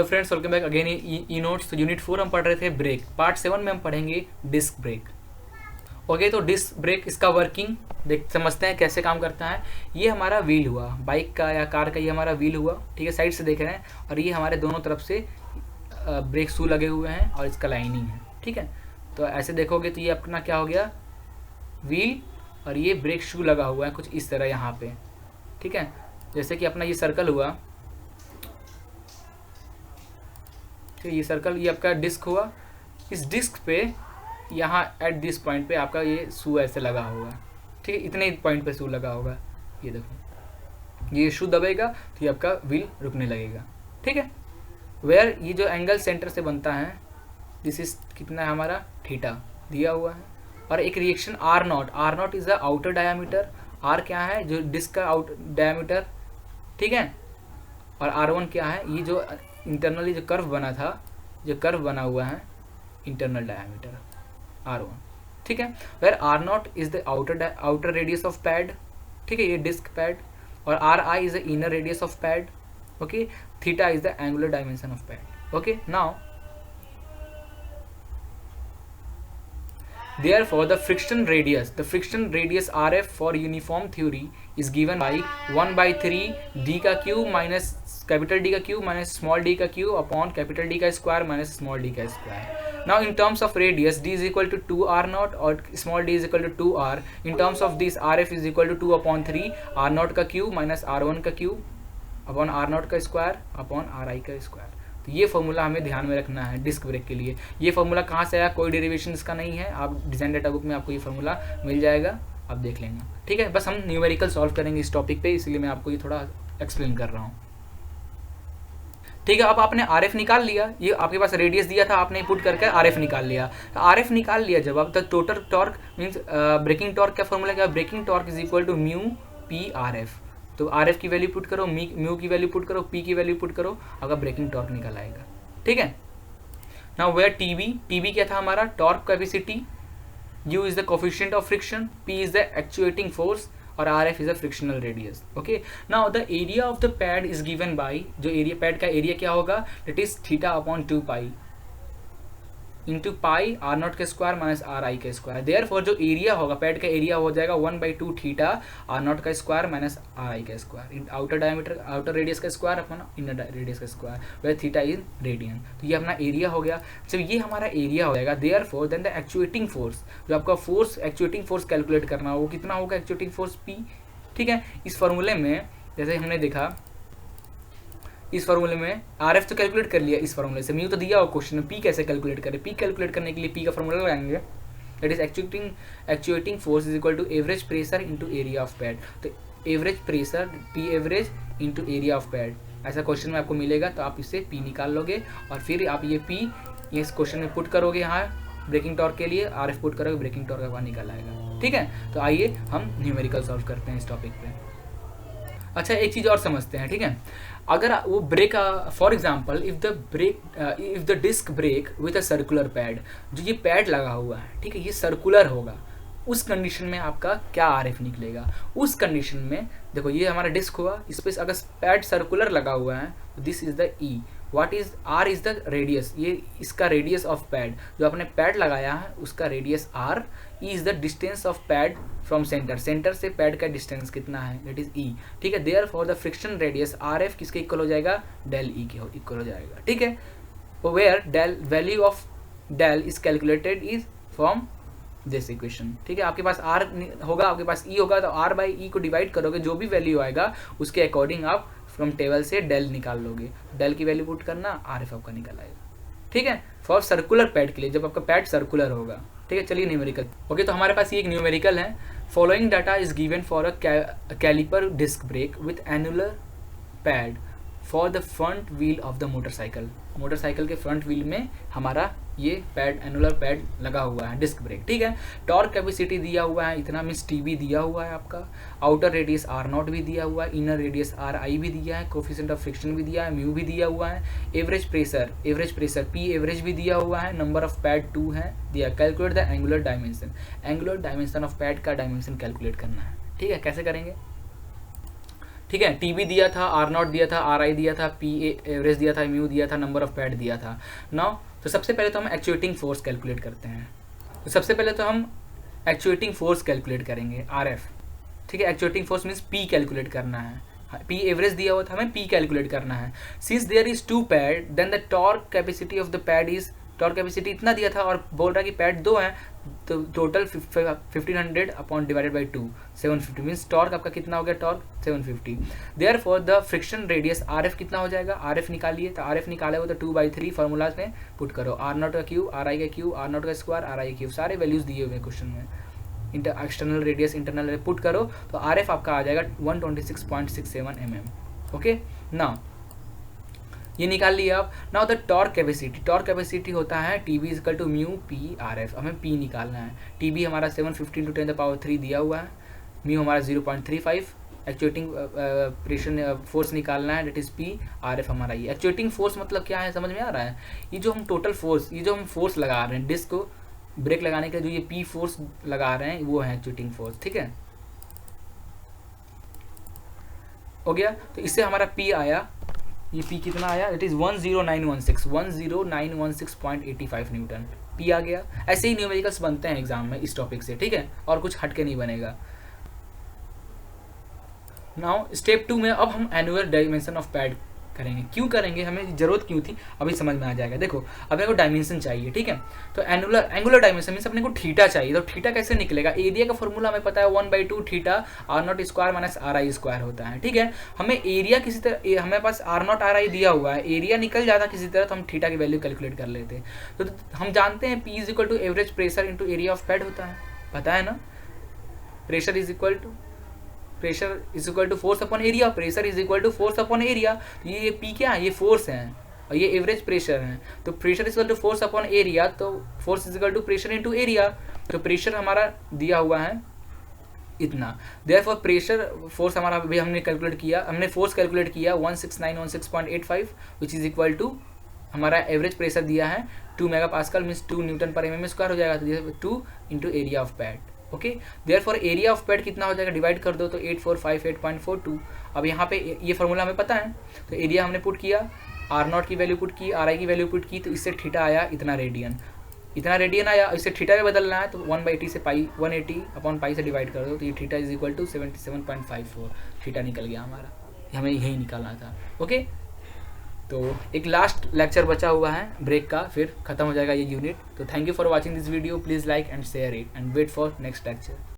Hello friends, welcome back again E notes. तो unit 4 हम पढ़ रहे थे ब्रेक। पार्ट 7 में हम पढ़ेंगे डिस्क ब्रेक। ओके, तो डिस्क ब्रेक इसका वर्किंग देख समझते हैं कैसे काम करता है। ये हमारा व्हील हुआ बाइक का या कार का, ये हमारा व्हील हुआ, ठीक है, साइड से देख रहे हैं। और ये हमारे दोनों तरफ से ब्रेक शू लगे हुए हैं और इसका लाइनिंग है, ठीक है। तो ऐसे देखोगे तो ये अपना क्या हो गया, व्हील, और ये ब्रेक शू लगा हुआ है कुछ इस तरह यहाँ पे, ठीक है। जैसे कि अपना ये सर्कल हुआ, ठीक है, ये सर्कल, ये आपका डिस्क हुआ। इस डिस्क पे यहाँ एट दिस पॉइंट पे आपका ये शू ऐसे लगा होगा, ठीक है, इतने पॉइंट पे शू लगा होगा। ये देखो, ये शू दबेगा तो ये आपका व्हील रुकने लगेगा, ठीक है। वेयर ये जो एंगल सेंटर से बनता है, दिस इज कितना है हमारा, थीटा दिया हुआ है। और एक reaction R naught is the outer diameter. R क्या है, जो डिस्क का आउट डायामीटर, ठीक है। और R1 क्या है, ये जो इंटरनली जो कर्व बना था, जो कर्व बना हुआ है, इंटरनल डायामीटर R1, ठीक है। Where R0 is the outer radius of pad, ठीक है, ये डिस्क पैड। और RI is the inner radius of pad, okay. Theta is the angular dimension of pad, okay. Now therefore the friction radius RF for uniform theory is given by 1/3 d का cube minus capital D का cube minus small d का cube upon capital D का square minus small d का square. Now in terms of radius d is equal to 2r0 और small d is equal to 2r। In terms of this RF is equal to 2/3 r0 का cube minus r1 का cube upon r0 का square upon ri का square. तो ये formula हमें ध्यान में रखना है डिस्क ब्रेक के लिए। ये फॉर्मूला कहाँ से आया, कोई डेरिवेशन इसका नहीं है, आप डिजाइन डाटा बुक में आपको ये फॉर्मूला मिल जाएगा, आप देख लेंगे, ठीक है। बस हम न्यूमेरिकल सॉल्व करेंगे इस टॉपिक पे, इसलिए मैं आपको ये थोड़ा एक्सप्लेन कर रहा हूँ, ठीक है। अब आपने RF निकाल लिया, ये आपके पास रेडियस दिया था, आपने पुट करके RF निकाल लिया। RF निकाल लिया जब, अब तक total torque means braking torque का फॉर्मूला क्या, braking torque is equal to mu P RF। तो RF की वैल्यू पुट करो, म्यू की वैल्यू पुट करो, पी की वैल्यू पुट करो, अगर ब्रेकिंग टॉर्क निकल आएगा, ठीक है। नाउ वेयर टीबी क्या था हमारा, torque capacity, U is the coefficient of friction, P is the actuating force और RF is the frictional radius, okay. Now the area of the pad is given by, जो area pad का area क्या होगा, that is theta upon 2 pi into pi R0 के square minus RI के square. Therefore जो area होगा pad का area हो जाएगा 1/2 थीटा R0 का स्क्वायर माइनस RI का square, outer diameter outer radius का स्क्वायर अपना इनर रेडियस का square, where theta is radian. तो ये अपना एरिया हो गया। जब ये हमारा एरिया हो जाएगा, therefore then the actuating force, जो आपका फोर्स एक्चुएटिंग फोर्स कैलकुलेट करना हो, वो कितना होगा, एक्चुएटिंग फोर्स P, ठीक है। इस फॉर्मूले में जैसे हमने देखा, इस फॉर्मूले में RF तो कैलकुलेट कर लिया, इस फॉर्मूले से म्यू तो दिया हो क्वेश्चन में, P कैसे कैलकुलेट करें, P कैलकुलेट करने के लिए P का फॉर्मूला लगाएंगे, that is actuating force is equal to average pressure into area of pad. तो average pressure P average into area of pad, ऐसा क्वेश्चन में आपको मिलेगा, तो आप इससे P निकाल लोगे और फिर आप ये P ये इस क्वेश्चन में पुट करोगे, यहाँ ब्रेकिंग टॉर्क के लिए RF पुट करोगे, ब्रेकिंग टॉर्क का बाहर निकल आएगा, ठीक है। तो आइए हम न्यूमेरिकल सॉल्व करते हैं इस टॉपिक पे। अच्छा, एक चीज़ और समझते हैं, ठीक है। अगर वो brake, for example if the disc brake with a circular pad, जो ये पैड लगा हुआ है, ठीक है, ये सर्कुलर होगा, उस कंडीशन में आपका क्या RF निकलेगा। उस कंडीशन में देखो, ये हमारा डिस्क हुआ, इस पर अगर पैड सर्कुलर लगा हुआ है, this is the E, what is R is the radius, ये इसका रेडियस ऑफ पैड, जो आपने पैड लगाया है उसका radius R, E is the distance of pad from centre से पैड का डिस्टेंस कितना है, दैट इज E, ठीक है। Therefore the friction radius RF किसके इक्वल हो जाएगा, डेल E के इक्वल हो जाएगा, ठीक है। Where del value of del is calculated is from this equation, ठीक है। आपके पास R होगा, आपके पास E होगा, तो R बाई E को डिवाइड करोगे, जो भी वैल्यू आएगा उसके अकॉर्डिंग आप फ्रॉम टेबल से डेल निकाल लोगे, डेल की वैल्यू पुट करना, RF आपका निकल आएगा, ठीक है। फॉर सर्कुलर पैड के लिए, जब आपका पैड सर्कुलर होगा, ठीक है। चलिए न्यूमेरिकल, ओके। तो हमारे पास ये एक न्यूमेरिकल है, following data is given for a caliper disc brake with annular pad for the front wheel of the motorcycle के फ्रंट व्हील में हमारा ये पैड, एनुलर पैड लगा हुआ है, डिस्क ब्रेक, ठीक है। टॉर्क कैपेसिटी दिया हुआ है इतना, मीन्स TB दिया हुआ है आपका, आउटर रेडियस R0 भी दिया हुआ है, इनर रेडियस RI भी दिया है, कोफिशिएंट ऑफ फ्रिक्शन भी दिया है, म्यू भी दिया हुआ है, एवरेज प्रेशर P एवरेज भी दिया हुआ है, नंबर ऑफ पैड 2 है दिया। Calculate the angular dimension of pad का डायमेंशन कैलकुलेट करना है, ठीक है। कैसे करेंगे, ठीक है, टीबी दिया था, आर नॉट दिया था, आर आई दिया था, पी एवरेज दिया था, म्यू दिया था, नंबर ऑफ पैड दिया था। नाउ तो सबसे पहले तो हम एक्चुएटिंग फोर्स कैलकुलेट करते हैं। तो सबसे पहले तो हम एक्चुएटिंग फोर्स कैलकुलेट करेंगे, आर एफ। ठीक है, actuating force means P calculate करना है। पी एवरेज दिया हुआ था, हमें पी कैलकुलेट करना है। Since there is 2 pad then the torque capacity of the pad is, torque capacity इतना दिया था और बोल रहा है कि पैड 2 हैं, तो total 1500 upon divided by 2, 750 means torque आपका कितना हो गया, torque 750। Therefore the friction radius R F कितना हो जाएगा, आर एफ निकालिए। तो आर एफ निकाले हो तो 2/3 फार्मूलाज में पुट करो, आर नॉट का क्यूब, आर आई का क्यूब, आर नॉट का स्क्वायर, आर आई क्यूब, सारे वैल्यूज दिए हुए क्वेश्चन में। एक्सटर्नल रेडियस इंटरनल पुट करो तो आर एफ आपका आ जाएगा 126.67 mm। ओके, नाउ ये निकाल लिया आप। Now the torque capacity, torque capacity होता है T B is equal to mu P R F. हमें पी निकालना है। टी बी हमारा 750 × 10⁻³ दिया हुआ है, म्यू हमारा 0.35, एक्चुएटिंग प्रेशर फोर्स निकालना है, that is P, R F हमारा ये। एक्चुएटिंग फोर्स मतलब क्या है, समझ में आ रहा है? ये जो हम टोटल फोर्स, ये जो हम फोर्स लगा रहे हैं डिस्क को ब्रेक लगाने के लिए, जो ये पी फोर्स लगा रहे हैं वो है एक्चुएटिंग फोर्स। ठीक है, हो गया। तो इससे हमारा पी आया, ये पी कितना आया, इट इज़ 10916 न्यूटन पी आ गया। ऐसे ही न्यूमेरिकल्स बनते हैं एग्जाम में इस टॉपिक से। ठीक है, और कुछ हटके नहीं बनेगा। नाउ स्टेप 2 में अब हम एनुअल डायमेंशन ऑफ पैड करेंगे। क्यों करेंगे, हमें जरूरत क्यों थी, अभी समझ में आ जाएगा। देखो, अपने को डायमेंशन चाहिए। ठीक है, तो एंगुलर डायमेंशन मीन्स अपने को थीटा चाहिए। तो थीटा कैसे निकलेगा, एरिया का फॉर्मूला हमें पता है 1/2 theta R naught square minus R I square होता है। ठीक है, हमें एरिया किसी तरह, हमें पास आर नॉट आर आई दिया हुआ है, एरिया निकल जाता किसी तरह तो हम थीटा की वैल्यू कैलकुलेट कर लेते। तो हम जानते हैं P is equal to average pressure into area of pad होता है, पता है ना। Pressure is equal to force upon area, pressure is equal to force upon area. ये पी क्या है, ये फोर्स है और ये एवरेज प्रेशर है। तो pressure is equal to force upon area, तो force is equal to pressure into area. तो प्रेशर हमारा दिया हुआ है इतना, देयरफॉर प्रेशर फोर्स हमारा अभी हमने कैलकुलेट किया, हमने फोर्स कैलकुलेट किया 16916.85 विच इज इक्वल टू हमारा एवरेज प्रेशर दिया है 2 मेगापास्कल मीन्स 2 न्यूटन पर mm स्क्वायर हो जाएगा। तो 2 into area of pad. Okay, therefore area of pad कितना हो जाएगा, डिवाइड कर दो तो 8458.42। अब यहाँ पे ये फॉर्मूला हमें पता है, तो एरिया हमने पुट किया, आर नॉट की वैल्यू पुट की, आर आई की वैल्यू पुट की, तो इससे थीटा आया इतना रेडियन आया। इससे थीटा में बदलना है तो 1/80 से पाई, 180 अपॉन पाई से डिवाइड कर दो तो ये theta is equal to 77.54 theta निकल गया हमारा। हमें यही निकालना था। ओके, तो एक लास्ट लेक्चर बचा हुआ है ब्रेक का, फिर खत्म हो जाएगा ये यूनिट। तो thank you for watching this video, please like and share it and wait for next lecture.